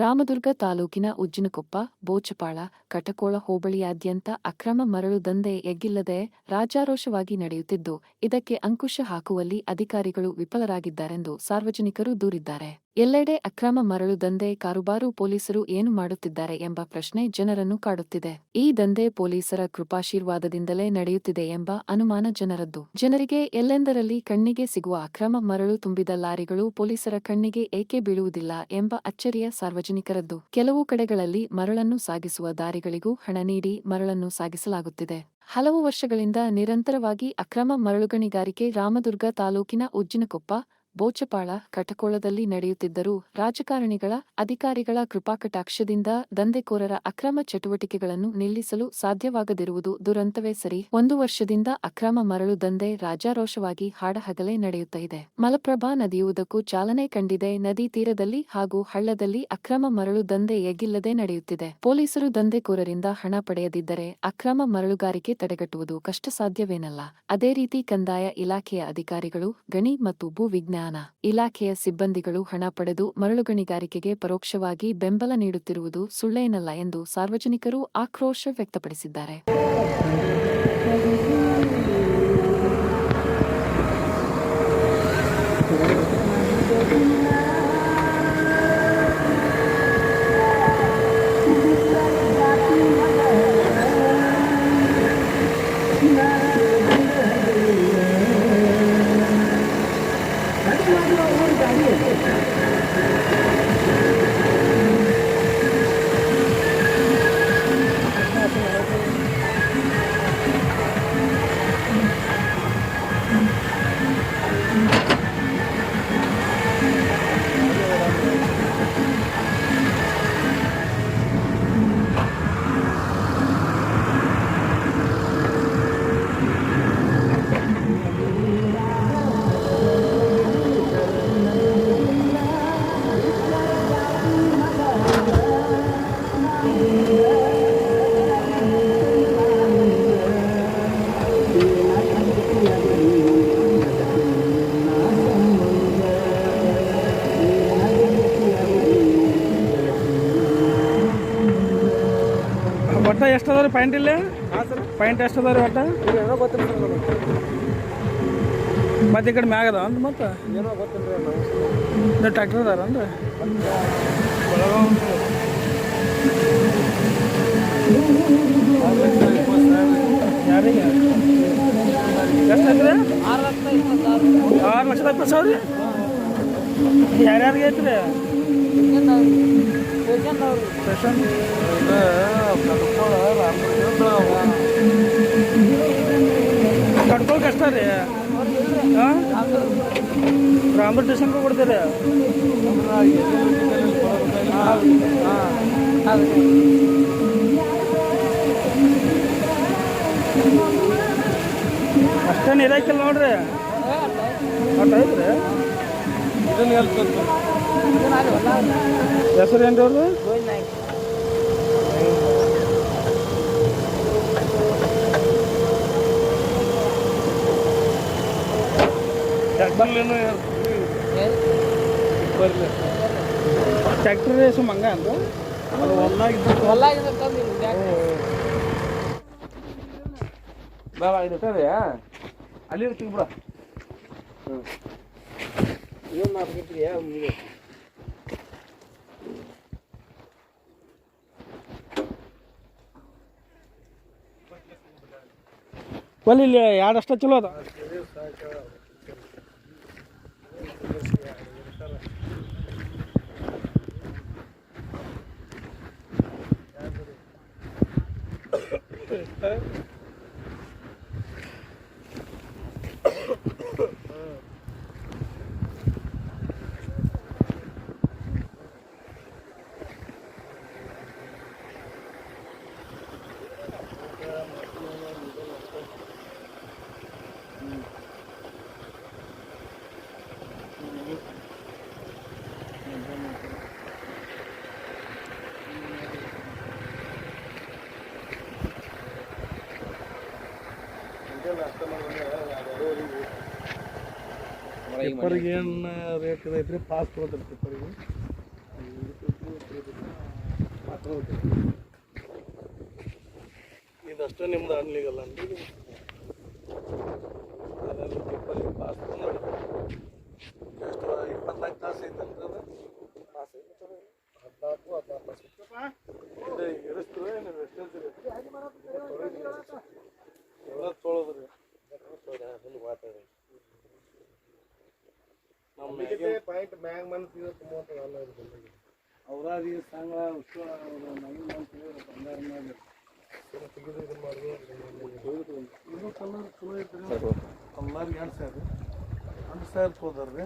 ರಾಮದುರ್ಗ ತಾಲೂಕಿನ ಉಜ್ಜಿನಕೊಪ್ಪ, ಬೋಚಪಾಳ, ಕಟಕೋಳ ಹೋಬಳಿಯಾದ್ಯಂತ ಅಕ್ರಮ ಮರಳು ದಂಧೆ ಎಗ್ಗಿಲ್ಲದೆ ರಾಜಾರೋಷವಾಗಿ ನಡೆಯುತ್ತಿದ್ದು, ಇದಕ್ಕೆ ಅಂಕುಶ ಹಾಕುವಲ್ಲಿ ಅಧಿಕಾರಿಗಳು ವಿಫಲರಾಗಿದ್ದಾರೆಂದು ಸಾರ್ವಜನಿಕರು ದೂರಿದ್ದಾರೆ. ಎಲ್ಲೆಡೆ ಅಕ್ರಮ ಮರಳು ದಂಧೆ ಕಾರುಬಾರು ಪೊಲೀಸರು ಏನು ಮಾಡುತ್ತಿದ್ದಾರೆ ಎಂಬ ಪ್ರಶ್ನೆ ಜನರನ್ನು ಕಾಡುತ್ತಿದೆ. ಈ ದಂಧೆ ಪೊಲೀಸರ ಕೃಪಾಶೀರ್ವಾದದಿಂದಲೇ ನಡೆಯುತ್ತಿದೆ ಎಂಬ ಅನುಮಾನ ಜನರದ್ದು. ಜನರಿಗೆ ಎಲ್ಲೆಂದರಲ್ಲಿ ಕಣ್ಣಿಗೆ ಸಿಗುವ ಅಕ್ರಮ ಮರಳು ತುಂಬಿದ ಲಾರಿಗಳು ಪೊಲೀಸರ ಕಣ್ಣಿಗೆ ಏಕೆ ಬೀಳುವುದಿಲ್ಲ ಎಂಬ ಅಚ್ಚರಿಯ ಸಾರ್ವಜನಿಕರದ್ದು. ಕೆಲವು ಕಡೆಗಳಲ್ಲಿ ಮರಳನ್ನು ಸಾಗಿಸುವ ದಾರಿಗಳಿಗೂ ಹಣ ನೀಡಿ ಮರಳನ್ನು ಸಾಗಿಸಲಾಗುತ್ತಿದೆ. ಹಲವು ವರ್ಷಗಳಿಂದ ನಿರಂತರವಾಗಿ ಅಕ್ರಮ ಮರಳುಗಣಿಗಾರಿಕೆ ರಾಮದುರ್ಗ ತಾಲೂಕಿನ ಉಜ್ಜಿನಕೊಪ್ಪ, ಬೋಚಪಾಳ, ಕಟಕೋಳದಲ್ಲಿ ನಡೆಯುತ್ತಿದ್ದರೂ ರಾಜಕಾರಣಿಗಳ, ಅಧಿಕಾರಿಗಳ ಕೃಪಾಕಟಾಕ್ಷದಿಂದ ದಂಧೆಕೋರರ ಅಕ್ರಮ ಚಟುವಟಿಕೆಗಳನ್ನು ನಿಲ್ಲಿಸಲು ಸಾಧ್ಯವಾಗದಿರುವುದು ದುರಂತವೇ ಸರಿ. 1 ವರ್ಷದಿಂದ ಅಕ್ರಮ ಮರಳು ದಂಧೆ ರಾಜಾರೋಷವಾಗಿ ಹಾಡಹಗಲೇ ನಡೆಯುತ್ತಾ ಇದೆ. ಮಲಪ್ರಭಾ ನದಿಯುವುದಕ್ಕೂ ಚಾಲನೆ ಕಂಡಿದೆ. ನದಿ ತೀರದಲ್ಲಿ ಹಾಗೂ ಹಳ್ಳದಲ್ಲಿ ಅಕ್ರಮ ಮರಳು ದಂಧೆ ಎಗ್ಗಿಲ್ಲದೆ ನಡೆಯುತ್ತಿದೆ. ಪೊಲೀಸರು ದಂಧೆಕೋರರಿಂದ ಹಣ ಪಡೆಯದಿದ್ದರೆ ಅಕ್ರಮ ಮರಳುಗಾರಿಕೆ ತಡೆಗಟ್ಟುವುದು ಕಷ್ಟಸಾಧ್ಯವೇನಲ್ಲ. ಅದೇ ರೀತಿ ಕಂದಾಯ ಇಲಾಖೆಯ ಅಧಿಕಾರಿಗಳು, ಗಣಿ ಮತ್ತು ಭೂ ವಿಜ್ಞಾನ ಇಲಾಖೆಯ ಸಿಬ್ಬಂದಿಗಳು ಹಣ ಪಡೆದು ಮರಳುಗಣಿಗಾರಿಕೆಗೆ ಪರೋಕ್ಷವಾಗಿ ಬೆಂಬಲ ನೀಡುತ್ತಿರುವುದು ಸುಳ್ಳೇನಲ್ಲ ಎಂದು ಸಾರ್ವಜನಿಕರು ಆಕ್ರೋಶ ವ್ಯಕ್ತಪಡಿಸಿದ್ದಾರೆ. ಒಟ್ಟ ಎಷ್ಟು ಅದಾವ ರೀ ಪಾಯಿಂಟ್ ಇಲ್ಲಿ? ಪಾಯಿಂಟ್ ಎಷ್ಟು ಅದಾವ ರೀ ಒಟ್ಟ? ಮತ್ತೆ ಈ ಕಡೆ ಮ್ಯಾಗ ಅದಾವ ಅಂತ ಮತ್ತೆ ಟ್ರ್ಯಾಕ್ಟರ್ ಅದಾರ ಅಂದ್ರೆ ಯಾರಿಗೆ ಎಷ್ಟು ಐತ್ರಿ? 6,20,000 ರೀ. ಯಾರ್ಯಾರಿಗೆ ಐತ್ರಿ? ಕಟ್ಕೊಳಕ್ಕೆ ಅಷ್ಟ ರೀ. ಹಾಂ, ರಾಮದುರ್ಗ ಸ್ಟೇಷನ್ಗೆ ಕೊಡ್ತೀರಿ? ಅಷ್ಟೇನು ಇರಾಕಿಲ್ಲ ನೋಡ್ರಿ. ಅಷ್ಟು ಐತ್ರಿ. ಹೆಸರು ಏನು ರೀ ಅವ್ರು? ಟ್ಯಾಕ್ಟ್ರಿ ರೇಸು ಮಂಗ ಅಂತ ಅಲ್ಲಿ ಇರ್ತೀವಿ ಬಿಡ. ಏನು ಮಾಡ್ಬೇಕಿದ್ರಿ? ಒಲ್ಲಿ ಇಲ್ಲಿ ಎರಡು ಅಷ್ಟ ಚಲೋ ಅದ. ಪೇಪರ್ಗೆ ಏನು ರೇಟ್ ಐತ್ರಿ? ಪಾಸ್ ತೊಗೊಳ್ತಾರೆ ಪೇಪರ್ಗೆ. ಇದಷ್ಟು ನಿಮ್ದು ಅನ್ಲಿಗಲ್ಲ ಅಂದ್ರಿ ಅದೆಲ್ಲ ಟಿಪ್ಪಲ್ಲಿ ಪಾಸ್ ಮಾಡಿ ಎಷ್ಟು 24 ತಾಸು ಐತಲ್ರಿ ಅದು 14 ತಾಸು ಇದು ಇಳಿಸ್ತೀವಿ ನೀವು ಎಷ್ಟು ಎಲ್ಲ ತೊಳದ್ರಿ ಮಾತಾಡಿ ನಮ್ಮ ಪಾಯಿಂಟ್ ಮ್ಯಾಗ ಮಂದಿ ಅವ್ರಾದಿ ಸಂಘ ಬಂಗಾರ ಮೇಲೆ ಇದು ಕಲರ್ ಚಲೋ ಐತ್ರಿ ಕಲ್ಲರ್ 2 ಸಾವಿರ 2 ಸಾವಿರ ಹೋದ್ರಿ